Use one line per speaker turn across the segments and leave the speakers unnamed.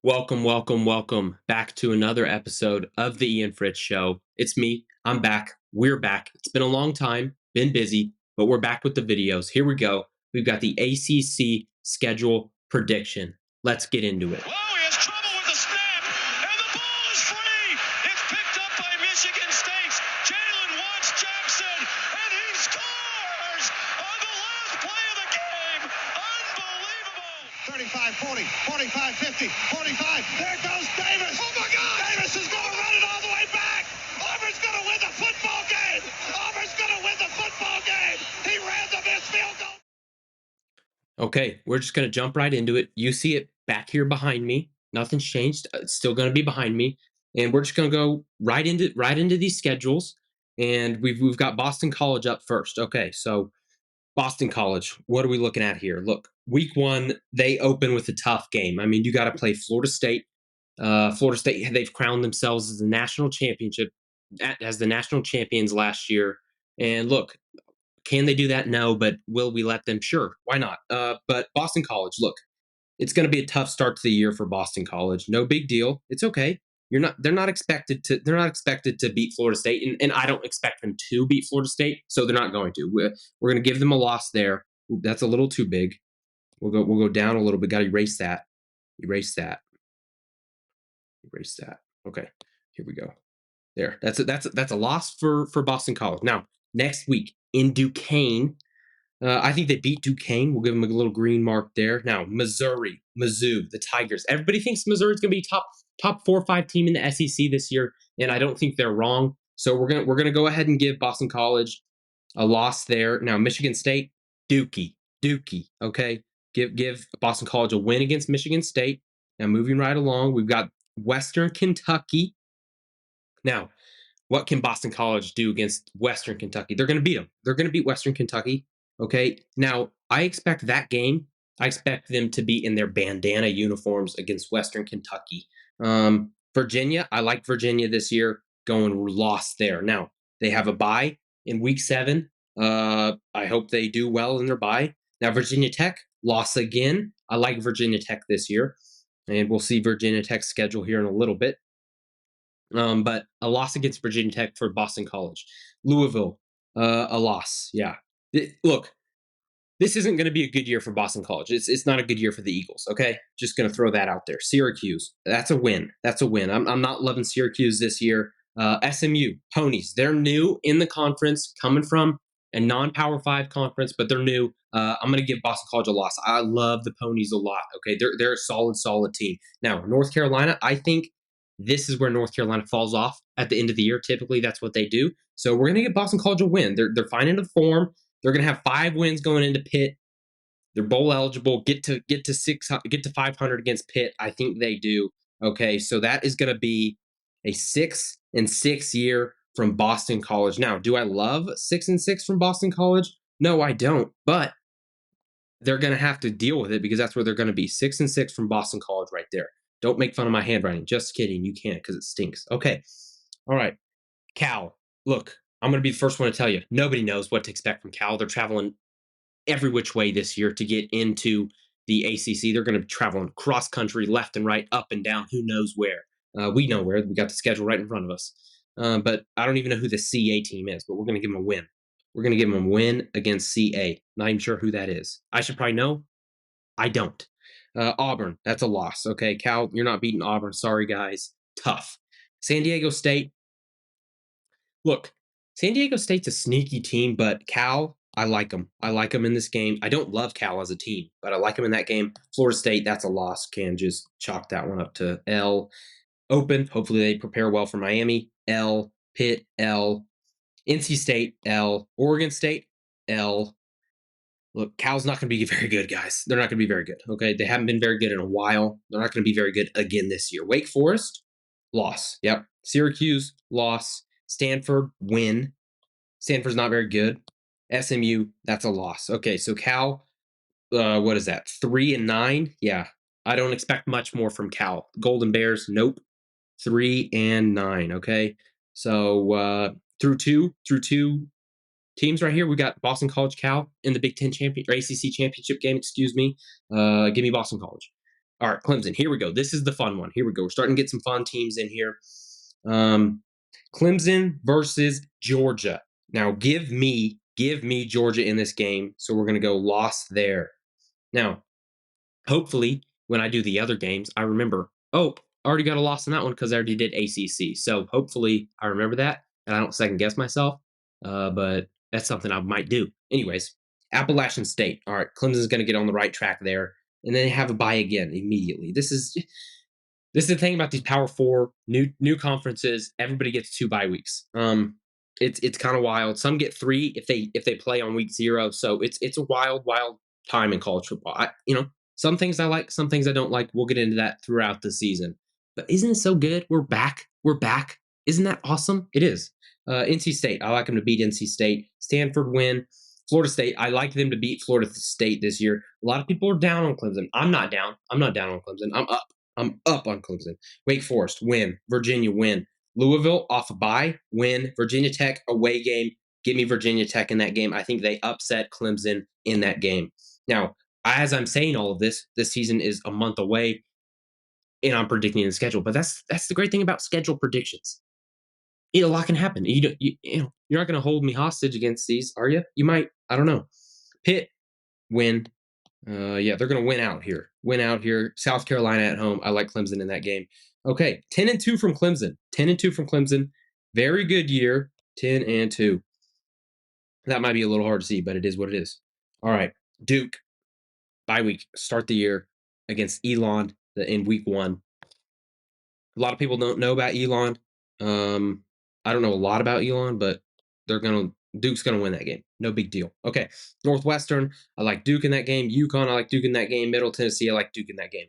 Welcome, welcome, welcome back to another episode of the Ian Fritz Show. It's me. I'm back. We're back. It's been a long time, been busy, but we're back with the videos. Here we go. We've got the ACC schedule prediction. Let's get into it.
Whoa, he has trouble with the snap, and the ball is free. It's picked up by Michigan State's Jalen Watts Jackson, and he scores on the last play of the game. Unbelievable.
35, 40, 45, 50, 45. There goes Davis. Oh, my God. Davis is going to run it all the way back. Auburn's going to win the football game. Auburn's going to win the football game. He ran the missed field goal.
Okay, we're just going to jump right into it. You see it back here behind me. Nothing's changed. It's still going to be behind me. And we're just going to go right into these schedules. And we've got Boston College up first. Okay, so Boston College, what are we looking at here? Look, week one, they open with a tough game. I mean, you got to play Florida State. Florida State, they've crowned themselves as the national championship, as the national champions last year. And look, can they do that? No, but will we let them? Sure, why not? But Boston College, look, it's going to be a tough start to the year for Boston College. No big deal. It's okay. They're not expected to. They're not expected to beat Florida State, and I don't expect them to beat Florida State. So they're not going to. We're going to give them a loss there. Ooh, that's a little too big. We'll go down a little bit. Got to erase that. Erase that. Erase that. Okay, here we go. There. That's a loss for Boston College. Now next week in Duquesne, I think they beat Duquesne. We'll give them a little green mark there. Now, Missouri, Mizzou, the Tigers. Everybody thinks Missouri's going to be top 4 or 5 team in the SEC this year, and I don't think they're wrong. So we're gonna go ahead and give Boston College a loss there. Now, Michigan State, Dookie. Okay, give Boston College a win against Michigan State. Now, moving right along, we've got Western Kentucky. Now, what can Boston College do against Western Kentucky? They're going to beat them. They're going to beat Western Kentucky. Okay. Now, I expect that game. I expect them to be in their bandana uniforms against Western Kentucky. Virginia, I like Virginia this year. Going lost there. Now they have a bye in week 7. I hope they do well in their bye. Now Virginia Tech lost again. I like Virginia Tech this year, and we'll see Virginia Tech's schedule here in a little bit. But a loss against Virginia Tech for Boston College. Louisville, a loss. Yeah. Look, this isn't going to be a good year for Boston College. It's not a good year for the Eagles. Okay, just going to throw that out there. Syracuse, that's a win. That's a win. I'm not loving Syracuse this year. SMU Ponies, they're new in the conference, coming from a non-Power 5 conference, but they're new. I'm going to give Boston College a loss. I love the Ponies a lot. Okay, they're a solid team. Now North Carolina, I think this is where North Carolina falls off at the end of the year. Typically, that's what they do. So we're going to give Boston College a win. They're finding the form. They're going to have 5 wins going into Pitt. They're bowl eligible. Get to 500 against Pitt. I think they do. Okay, so that is going to be a 6-6 year from Boston College. Now, do I love 6-6 from Boston College? No, I don't. But they're going to have to deal with it because that's where they're going to be. 6-6 from Boston College right there. Don't make fun of my handwriting. Just kidding. You can't because it stinks. Okay. All right. Cal. Look, I'm going to be the first one to tell you. Nobody knows what to expect from Cal. They're traveling every which way this year to get into the ACC. They're going to be traveling cross country, left and right, up and down. Who knows where? We know where. We got the schedule right in front of us. But I don't even know who the CA team is, but we're going to give them a win. We're going to give them a win against CA. Not even sure who that is. I should probably know. I don't. Auburn, that's a loss. Okay, Cal, you're not beating Auburn. Sorry, guys. Tough. San Diego State. Look, San Diego State's a sneaky team, but Cal, I like them. I like them in this game. I don't love Cal as a team, but I like them in that game. Florida State, that's a loss. Can just chalk that one up to L. Open. Hopefully they prepare well for Miami. L. Pitt, L. NC State, L. Oregon State, L. Look, Cal's not going to be very good, guys. They're not going to be very good. Okay, they haven't been very good in a while. They're not going to be very good again this year. Wake Forest, loss. Yep. Syracuse, loss. Stanford, win. Stanford's not very good. SMU, that's a loss. Okay, so Cal, what is that? 3-9. Yeah, I don't expect much more from Cal. Golden Bears, nope. 3-9. Okay, so through two teams right here. We got Boston College, Cal in the Big Ten champion or ACC championship game. Excuse me. Give me Boston College. All right, Clemson. Here we go. This is the fun one. Here we go. We're starting to get some fun teams in here. Um, Clemson versus Georgia. Now, give me Georgia in this game. So we're gonna go loss there. Now, hopefully, when I do the other games, I remember, oh, I already got a loss in that one because I already did ACC. So hopefully, I remember that and I don't second guess myself. But that's something I might do. Anyways, Appalachian State. All right, Clemson's going to get on the right track there, and then they have a bye again immediately. This is the thing about these Power Four new conferences. Everybody gets 2 bye weeks. It's kind of wild. Some get three if they play on week 0. So it's a wild time in college football. Some things I like, some things I don't like. We'll get into that throughout the season. But isn't it so good? We're back. We're back. Isn't that awesome? It is. NC State. I like them to beat NC State. Stanford win. Florida State. I like them to beat Florida State this year. A lot of people are down on Clemson. I'm not down. I'm not down on Clemson. I'm up. I'm up on Clemson. Wake Forest, win. Virginia, win. Louisville, off a bye, win. Virginia Tech, away game. Give me Virginia Tech in that game. I think they upset Clemson in that game. Now, as I'm saying all of this season is a month away, and I'm predicting the schedule. But that's the great thing about schedule predictions. A lot can happen. You're not going to hold me hostage against these, are you? You might. I don't know. Pitt, win. Yeah, they're going to win out here. Win out here. South Carolina at home. I like Clemson in that game. Okay, 10-2 from Clemson. 10-2 from Clemson. Very good year. 10-2. That might be a little hard to see, but it is what it is. All right, Duke. Bye week. Start the year against Elon in week 1. A lot of people don't know about Elon. I don't know a lot about Elon, but Duke's gonna win that game. No big deal. Okay. Northwestern, I like Duke in that game. UConn, I like Duke in that game. Middle Tennessee, I like Duke in that game.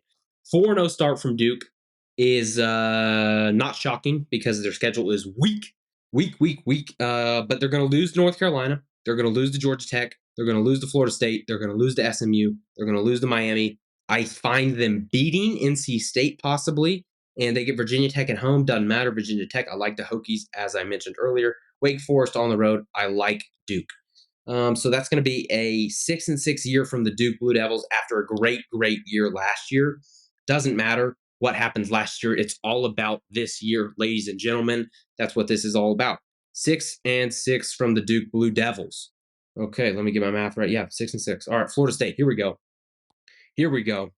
4-0 start from Duke is not shocking because their schedule is weak. But they're gonna lose to North Carolina. They're gonna lose to Georgia Tech. They're gonna lose to Florida State. They're gonna lose to SMU. They're gonna lose to Miami. I find them beating NC State possibly, and they get Virginia Tech at home. Doesn't matter. Virginia Tech. I like the Hokies, as I mentioned earlier. Wake Forest on the road. I like Duke. So that's going to be a 6-6 year from the Duke Blue Devils after a great year last year. Doesn't matter what happens last year. It's all about this year, ladies and gentlemen. That's what this is all about. 6-6 from the Duke Blue Devils. Okay, let me get my math right. Yeah, 6-6. All right, Florida State. Here we go. Here we go.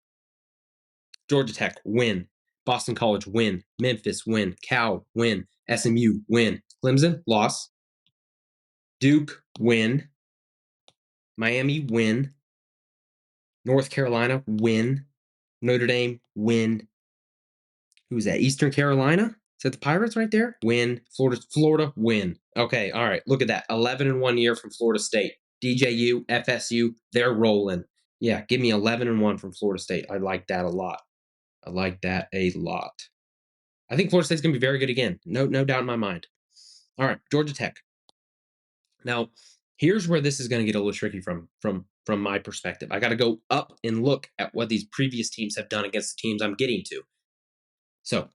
Georgia Tech, win. Boston College, win. Memphis, win. Cal, win. SMU, win. Clemson, loss. Duke, win. Miami, win. North Carolina, win. Notre Dame, win. Who's that? Eastern Carolina? Is that the Pirates right there? Win. Florida, win. Okay, all right. Look at that. 11-1 year from Florida State. DJU, FSU, they're rolling. Yeah, give me 11-1 from Florida State. I like that a lot. I like that a lot. I think Florida State's going to be very good again. No doubt in my mind. All right, Georgia Tech. Now, here's where this is going to get a little tricky from my perspective. I got to go up and look at what these previous teams have done against the teams I'm getting to. So,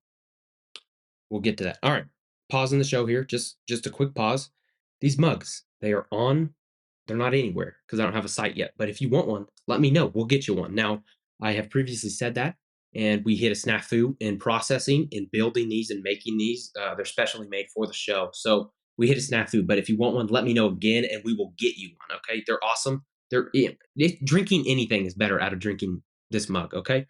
we'll get to that. All right. Pausing the show here. Just a quick pause. These mugs, they are on. They're not anywhere because I don't have a site yet. But if you want one, let me know. We'll get you one. Now, I have previously said that, and we hit a snafu in processing and building these and making these. They're specially made for the show. So we hit a snafu. But if you want one, let me know again, and we will get you one. Okay? They're awesome. Drinking anything is better out of drinking this mug. Okay?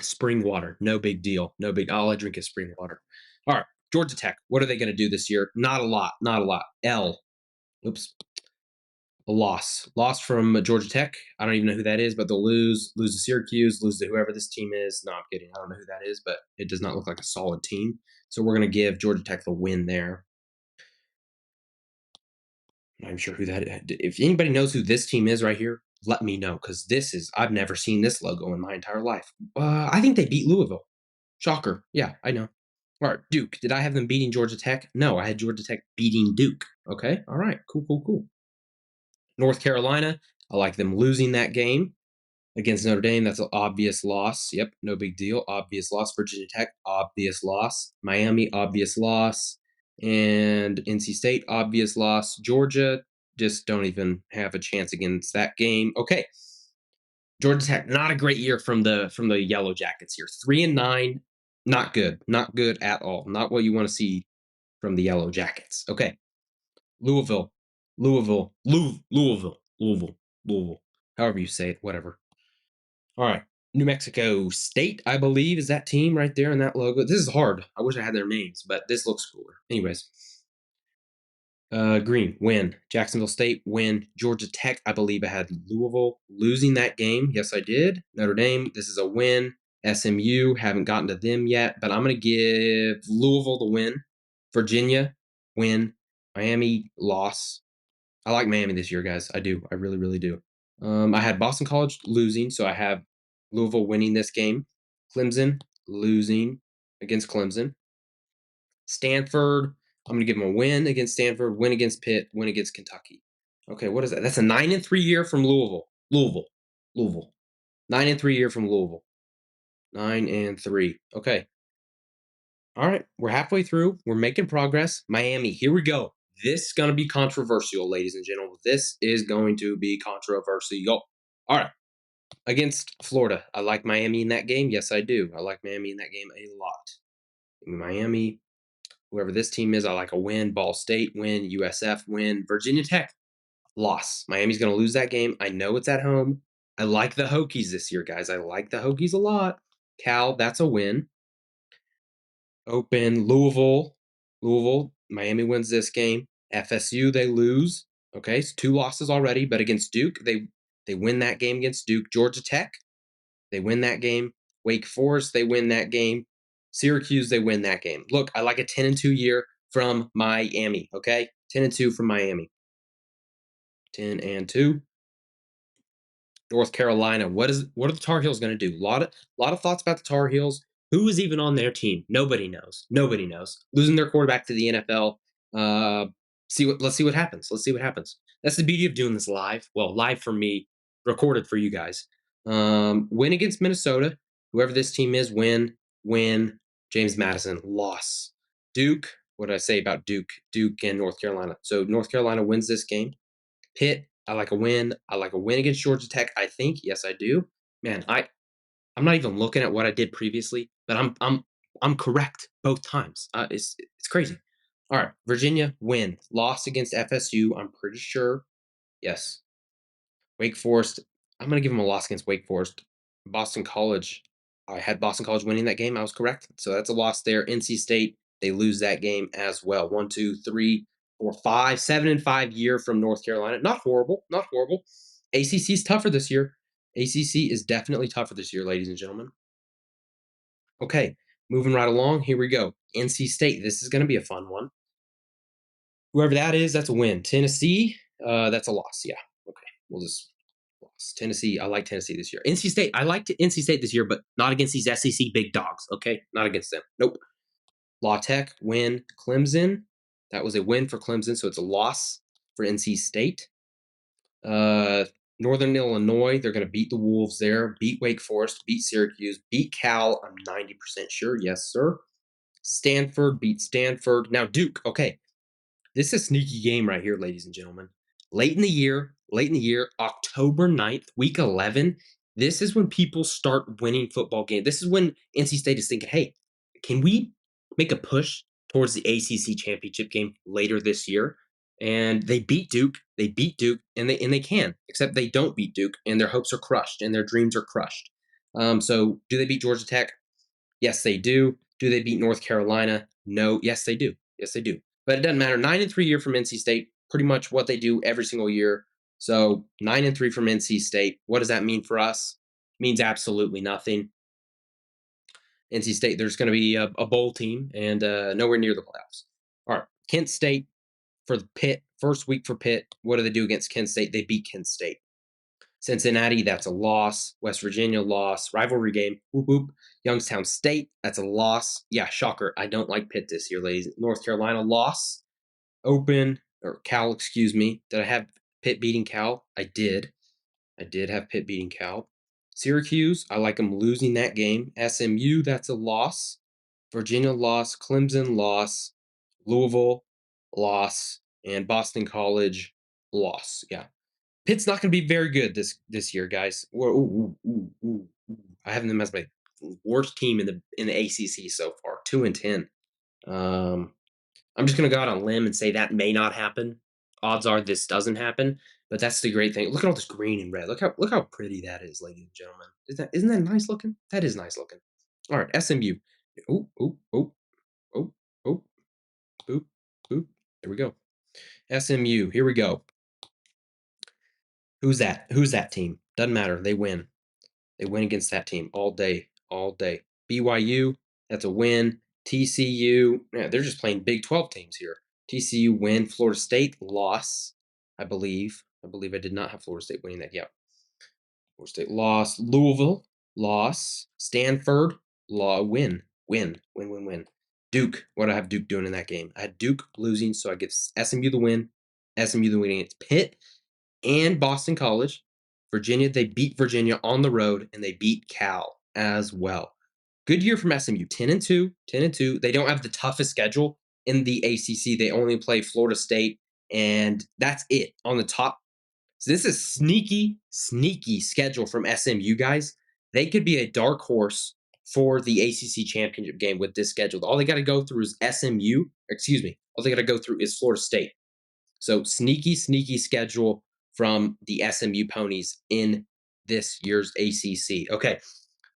Spring water, no big deal. No big. All I drink is spring water. All right, Georgia Tech. What are they going to do this year? Not a lot. Not a lot. Oops. A loss. Loss from Georgia Tech. I don't even know who that is, but they'll lose. Lose to Syracuse. Lose to whoever this team is. No, I'm kidding. I don't know who that is, but it does not look like a solid team. So we're going to give Georgia Tech the win there. I'm sure who that is. If anybody knows who this team is right here, let me know because I've never seen this logo in my entire life. I think they beat Louisville. Shocker. Yeah, I know. All right, Duke. Did I have them beating Georgia Tech? No, I had Georgia Tech beating Duke. Okay. All right. Cool. North Carolina. I like them losing that game against Notre Dame. That's an obvious loss. Yep. No big deal. Obvious loss. Virginia Tech. Obvious loss. Miami. Obvious loss. And NC State. Obvious loss. Georgia. Just don't even have a chance against that game. Okay. Georgia Tech, not a great year from the Yellow Jackets here. 3-9, not good, not good at all. Not what you want to see from the Yellow Jackets. Okay, Louisville, Louisville, Louisville. However you say it, whatever. All right, New Mexico State, I believe, is that team right there in that logo. This is hard. I wish I had their names, but this looks cooler. Anyways, Green, win. Jacksonville State, win. Georgia Tech, I believe I had Louisville losing that game. Yes, I did. Notre Dame, this is a win. SMU, haven't gotten to them yet, but I'm going to give Louisville the win. Virginia, win. Miami, loss. I like Miami this year, guys. I do. I really, really do. I had Boston College losing, so I have Louisville winning this game. Clemson, losing against Clemson. Stanford, I'm going to give them a win against Stanford, win against Pitt, win against Kentucky. Okay, what is that? That's a 9-3 year from Louisville. Louisville. 9-3 year from Louisville. 9-3. Okay. All right, we're halfway through. We're making progress. Miami, here we go. This is going to be controversial, ladies and gentlemen. This is going to be controversial. All right, against Florida. I like Miami in that game. Yes, I do. I like Miami in that game a lot. Miami, whoever this team is, I like a win. Ball State win. USF win. Virginia Tech loss. Miami's going to lose that game. I know it's at home. I like the Hokies this year, guys. I like the Hokies a lot. Cal, that's a win. Open Louisville. Miami wins this game. FSU, they lose. Okay, so 2 losses already, but against Duke, they win that game against Duke. Georgia Tech, they win that game. Wake Forest, they win that game. Syracuse, they win that game. Look, I like a 10-2 year from Miami, okay? 10-2 from Miami. 10-2. North Carolina. What are the Tar Heels going to do? A lot of thoughts about the Tar Heels. Who is even on their team? Nobody knows. Nobody knows. Losing their quarterback to the NFL. Uh, let's see what happens. Let's see what happens. That's the beauty of doing this live. Well, live for me, recorded for you guys. Win against Minnesota. Whoever this team is, win. James Madison, loss. Duke. What did I say about Duke? Duke and North Carolina. So North Carolina wins this game. Pitt, I like a win. I like a win against Georgia Tech. I think, yes, I do. Man, I'm not even looking at what I did previously, but I'm correct both times. It's crazy. All right, Virginia win. Loss against FSU. I'm pretty sure. Yes, Wake Forest, I'm going to give them a loss against Wake Forest. Boston College, I had Boston College winning that game. I was correct. So that's a loss there. NC State, they lose that game as well. 1, 2, 3, 4, 5, 7-5 year from North Carolina. Not horrible. Not horrible. ACC is tougher this year. ACC is definitely tougher this year, ladies and gentlemen. Okay, moving right along. Here we go. NC State. This is going to be a fun one. Whoever that is, that's a win. Tennessee, that's a loss. Yeah. Okay. We'll just loss. Tennessee, I like Tennessee this year. NC State, I liked NC State this year, but not against these SEC big dogs. Okay. Not against them. Nope. La Tech, win. Clemson, that was a win for Clemson. So it's a loss for NC State. Uh, Northern Illinois, they're going to beat the Wolves there, beat Wake Forest, beat Syracuse, beat Cal. I'm 90% sure. Yes, sir. Stanford beat Stanford. Now, Duke. Okay. This is a sneaky game right here, ladies and gentlemen. Late in the year, October 9th, week 11. This is when people start winning football games. This is when NC State is thinking, hey, can we make a push towards the ACC championship game later this year? And they beat Duke. They beat Duke, and they can, except they don't beat Duke, and their hopes are crushed, and their dreams are crushed. So do they beat Georgia Tech? Yes, they do. Do they beat North Carolina? No. Yes, they do. Yes, they do. But it doesn't matter. 9-3 year from NC State, pretty much what they do every single year. So 9-3 from NC State. What does that mean for us? It means absolutely nothing. NC State, there's going to be a bowl team and nowhere near the playoffs. All right, Kent State for the Pitt. First week for Pitt. What do they do against Kent State? They beat Kent State. Cincinnati, that's a loss. West Virginia, loss. Rivalry game, whoop whoop. Youngstown State, that's a loss. Yeah, shocker. I don't like Pitt this year, ladies. North Carolina, loss. Open, or Cal, excuse me. Did I have Pitt beating Cal? I did. I did have Pitt beating Cal. Syracuse, I like them losing that game. SMU, that's a loss. Virginia, loss. Clemson, loss. Louisville, loss. And Boston College, loss. Yeah. Pitt's not going to be very good this year, guys. Ooh. I have them as my worst team in the ACC so far, 2-10. Um, I'm just going to go out on a limb and say that may not happen. Odds are this doesn't happen, but that's the great thing. Look at all this green and red. Look how pretty that is, ladies and gentlemen. Isn't that nice looking? That is nice looking. All right, SMU. Oh, oh, oh, oh, oh, boop, boop. There we go. SMU. Here we go. Who's that? Who's that team? Doesn't matter. They win. They win against that team all day, all day. BYU, that's a win. TCU, yeah, they're just playing Big 12 teams here. TCU win. Florida State loss, I believe. I believe I did not have Florida State winning that. Yeah. Florida State loss. Louisville loss. Stanford win. Win. Duke. What do I have Duke doing in that game? I had Duke losing, so I get SMU the win. SMU the win against Pitt and Boston College. Virginia, they beat Virginia on the road, and they beat Cal as well. Good year from SMU, 10-2, 10-2. They don't have the toughest schedule in the ACC. They only play Florida State, and that's it on the top. So this is sneaky schedule from SMU, guys. They could be a dark horse for the ACC championship game with this schedule. All they got to go through is SMU. Excuse me. All they got to go through is Florida State. So sneaky schedule from the SMU ponies in this year's ACC. Okay,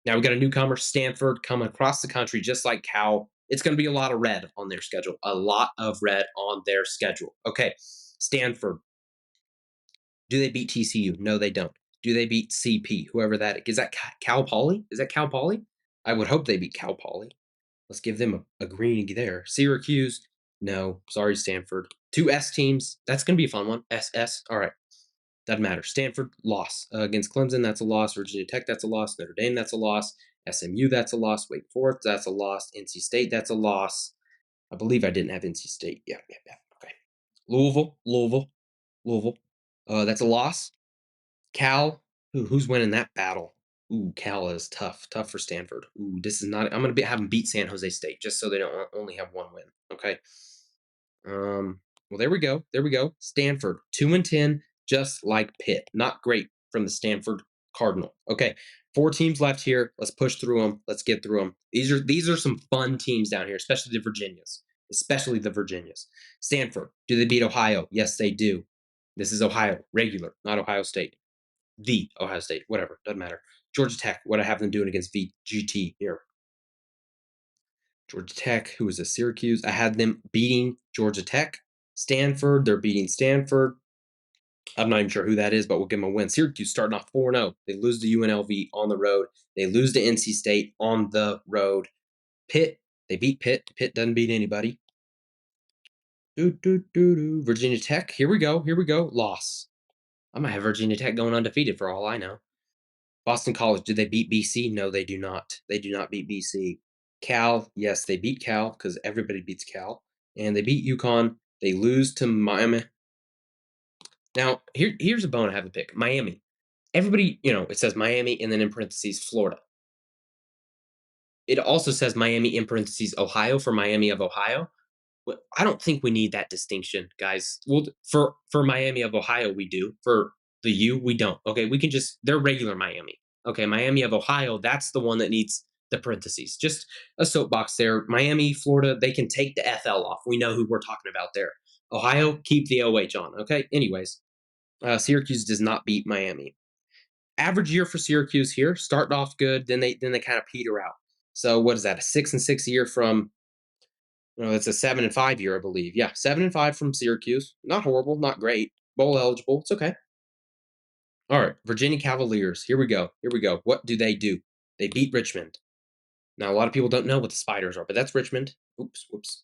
now we got a newcomer, Stanford, coming across the country just like Cal. It's going to be a lot of red on their schedule. A lot of red on their schedule. Okay, Stanford. Do they beat TCU? No, they don't. Do they beat CP? Whoever that is. That Cal Poly? Is that Cal Poly? I would hope they beat Cal Poly. Let's give them a green there. Syracuse, no. Sorry, Stanford. Two S teams. That's going to be a fun one. SS. All right. Doesn't matter. Stanford, loss. Against Clemson, that's a loss. Virginia Tech, that's a loss. Notre Dame, that's a loss. SMU, that's a loss. Wake Forest, that's a loss. NC State, that's a loss. I believe I didn't have NC State. Yeah. Okay. Louisville. That's a loss. Cal, who's winning that battle? Ooh, Cal is tough. Tough for Stanford. Ooh, this is not. I'm gonna have them beat San Jose State just so they don't only have one win. Okay. Well, there we go. There we go. Stanford, 2-10, just like Pitt. Not great from the Stanford Cardinal. Okay. Four teams left here. Let's push through them. Let's get through them. These are some fun teams down here, especially the Virginias. Especially the Virginias. Stanford, do they beat Ohio? Yes, they do. This is Ohio, regular, not Ohio State. The Ohio State, whatever, doesn't matter. Georgia Tech, what I have them doing against VGT here. Georgia Tech, who is a Syracuse. I had them beating Georgia Tech. Stanford, they're beating Stanford. I'm not even sure who that is, but we'll give them a win. Syracuse starting off 4-0. They lose to UNLV on the road. They lose to NC State on the road. Pitt, they beat Pitt. Pitt doesn't beat anybody. Virginia Tech, here we go. Loss. I might have Virginia Tech going undefeated for all I know. Boston College, did they beat BC? No, they do not. They do not beat BC. Cal, yes, they beat Cal because everybody beats Cal. And they beat UConn. They lose to Miami. Now, here's a bone I have to pick. Miami. Everybody, it says Miami and then in parentheses Florida. It also says Miami in parentheses Ohio for Miami of Ohio. Well, I don't think we need that distinction, guys. Well, for Miami of Ohio, we do. For the U, we don't. Okay, we can just they're regular Miami. Okay, Miami of Ohio, that's the one that needs the parentheses. Just a soapbox there. Miami, Florida, they can take the FL off. We know who we're talking about there. Ohio, keep the OH on. Okay. Anyways, Syracuse does not beat Miami. Average year for Syracuse here. Starting off good, then they kind of peter out. So what is that? A 6-6 year from it's a 7-5 year, I believe. Yeah, 7-5 from Syracuse. Not horrible, not great. Bowl eligible. It's okay. All right, Virginia Cavaliers. Here we go. What do? They beat Richmond. Now, a lot of people don't know what the Spiders are, but that's Richmond. Oops, whoops.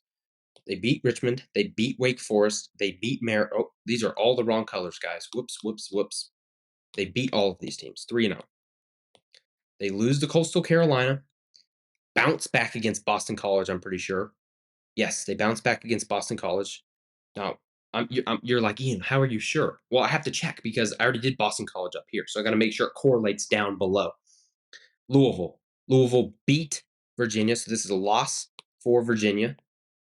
They beat Richmond. They beat Wake Forest. They beat Oh, these are all the wrong colors, guys. Whoops. They beat all of these teams, 3-0. They lose to Coastal Carolina. Bounce back against Boston College, I'm pretty sure. Yes, they bounced back against Boston College. Now, you're like, Ian, how are you sure? Well, I have to check because I already did Boston College up here, so I got to make sure it correlates down below. Louisville beat Virginia, so this is a loss for Virginia.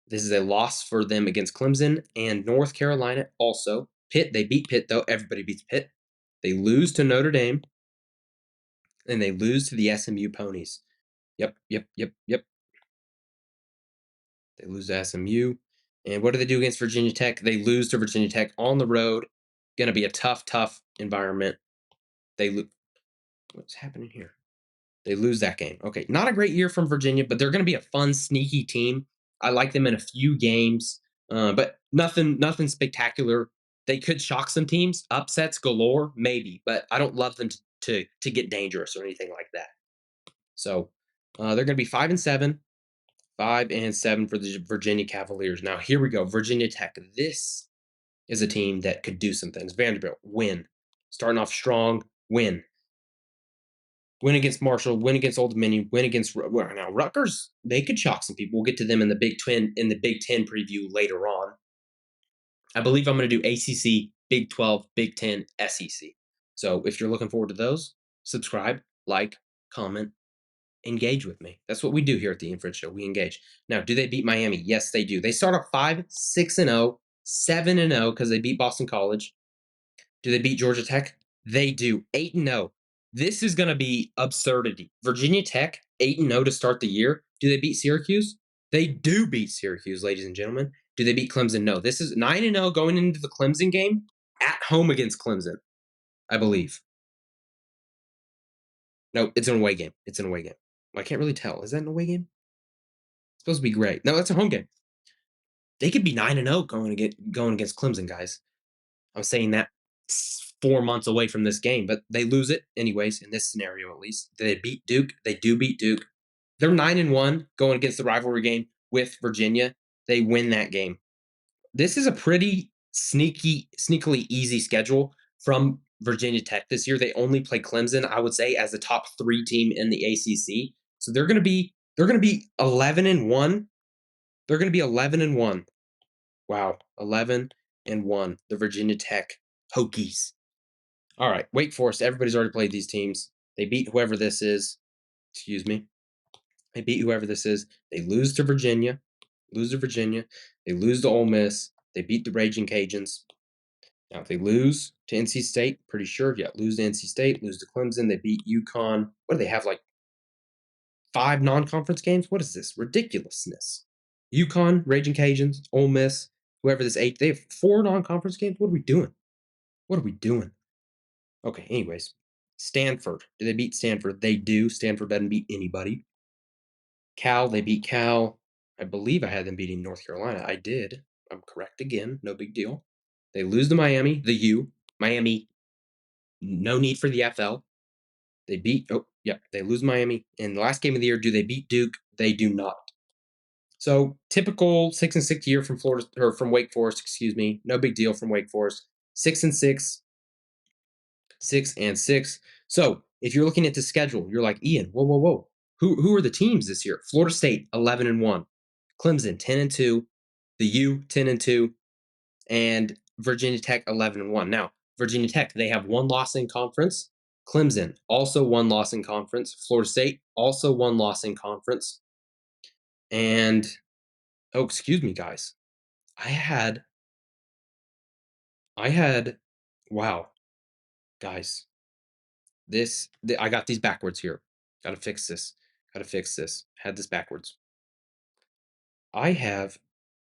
This is a loss for them against Clemson and North Carolina also. Pitt, they beat Pitt, though. Everybody beats Pitt. They lose to Notre Dame, and they lose to the SMU Ponies. Yep, yep, yep, yep. They lose to SMU. And what do they do against Virginia Tech? They lose to Virginia Tech on the road. Going to be a tough, tough environment. They lose. What's happening here? They lose that game. Okay, not a great year from Virginia, but they're going to be a fun, sneaky team. I like them in a few games, but nothing spectacular. They could shock some teams, upsets galore, maybe, but I don't love them to get dangerous or anything like that. So they're going to be 5-7, 5-7 for the Virginia Cavaliers. Now here we go, Virginia Tech. This is a team that could do some things. Vanderbilt win, starting off strong, win against Marshall, win against Old Dominion, win against now Rutgers. They could shock some people. We'll get to them in the Big Ten preview later on. I believe I'm going to do ACC, Big 12, Big 10, SEC. So if you're looking forward to those, subscribe, like, comment, engage with me. That's what we do here at the Ian Fritts Show. We engage. Now, do they beat Miami? Yes, they do. They start off 5-6-0, 7-0 because they beat Boston College. Do they beat Georgia Tech? They do. 8-0. This is going to be absurdity. Virginia Tech, 8-0 to start the year. Do they beat Syracuse? They do beat Syracuse, ladies and gentlemen. Do they beat Clemson? No. This is 9-0 going into the Clemson game at home against Clemson, I believe. No, it's an away game. It's an away game. I can't really tell. Is that an away game? It's supposed to be great. No, that's a home game. They could be 9-0 going against Clemson, guys. I'm saying that 4 months away from this game, but they lose it anyways, in this scenario at least. They beat Duke. They do beat Duke. They're 9-1 going against the rivalry game with Virginia. They win that game. This is a pretty sneakily easy schedule from Virginia Tech this year. They only play Clemson, I would say, as the top 3 team in the ACC. So they're going to be 11-1. They're going to be 11-1. Wow, 11-1. The Virginia Tech Hokies. All right, Wake Forest. Everybody's already played these teams. They beat whoever this is. Excuse me. They beat whoever this is. They lose to Virginia. Lose to Virginia. They lose to Ole Miss. They beat the Raging Cajuns. Now, if they lose to NC State, pretty sure, yeah, lose to NC State, lose to Clemson. They beat UConn. What do they have, like 5 non-conference games? What is this? Ridiculousness. UConn, Raging Cajuns, Ole Miss, whoever this 8, they have 4 non-conference games? What are we doing? What are we doing? Okay, anyways. Stanford. Do they beat Stanford? They do. Stanford doesn't beat anybody. Cal, they beat Cal. I believe I had them beating North Carolina. I did. I'm correct again. No big deal. They lose to Miami, the U. Miami, no need for the FL. They beat, they lose Miami. In the last game of the year, do they beat Duke? They do not. So typical 6-6 year from Florida or from Wake Forest, excuse me. No big deal from Wake Forest. 6-6, 6-6. So if you're looking at the schedule, you're like, Ian, whoa. Who are the teams this year? Florida State 11-1, Clemson 10-2, the U 10-2, and Virginia Tech 11-1. Now Virginia Tech, they have 1 loss in conference. Clemson also 1 loss in conference. Florida State also 1 loss in conference. And excuse me, guys. I had wow, guys. I got these backwards here. Gotta fix this. Had this backwards. I have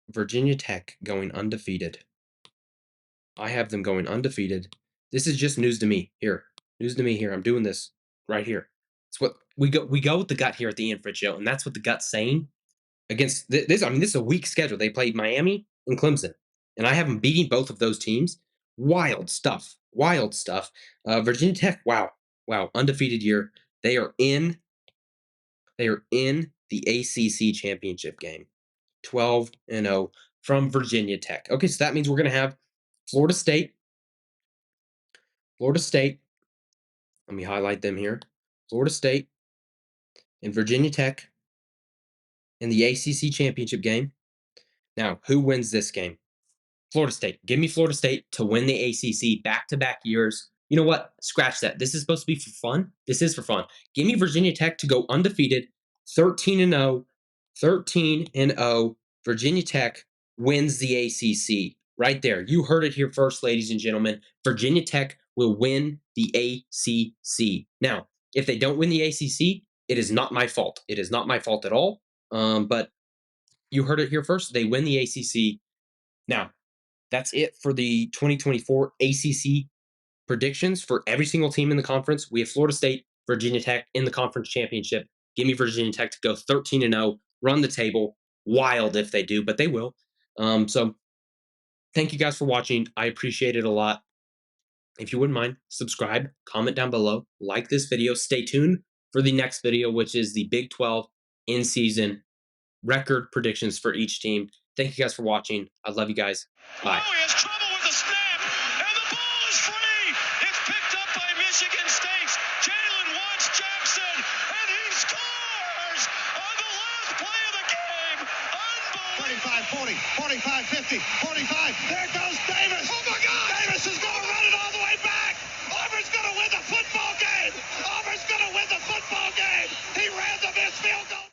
Virginia Tech going undefeated. I have them going undefeated. This is just news to me here. News to me here. I'm doing this right here. It's what we go. We go with the gut here at the Ian Fritts Show, and that's what the gut's saying against this. I mean, this is a weak schedule. They played Miami and Clemson, and I have them beating both of those teams. Wild stuff. Wild stuff. Virginia Tech. Wow. Undefeated year. They are in. They are in the ACC championship game. 12-0 from Virginia Tech. Okay, so that means we're going to have Florida State. Let me highlight them here. Florida State and Virginia Tech in the ACC championship game. Now, who wins this game? Florida State. Give me Florida State to win the ACC back-to-back years. You know what? Scratch that. This is supposed to be for fun. This is for fun. Give me Virginia Tech to go undefeated, 13-0, 13-0. Virginia Tech wins the ACC. Right there. You heard it here first, ladies and gentlemen. Virginia Tech will win the ACC. Now, if they don't win the ACC, it is not my fault. It is not my fault at all. But you heard it here first. They win the ACC. Now, that's it for the 2024 ACC predictions for every single team in the conference. We have Florida State, Virginia Tech in the conference championship. Give me Virginia Tech to go 13-0, run the table. Wild if they do, but they will. So thank you guys for watching. I appreciate it a lot. If you wouldn't mind, subscribe, comment down below, like this video. Stay tuned for the next video, which is the Big 12 in season record predictions for each team. Thank you guys for watching. I love you guys. Bye.
Oh, he has trouble with the snap, and the ball is free. It's picked up by Michigan State's Jalen Jackson, and he scores on the last play of the game. Unbelievable.
35, 40, 45, 50, 45. There goes Davis.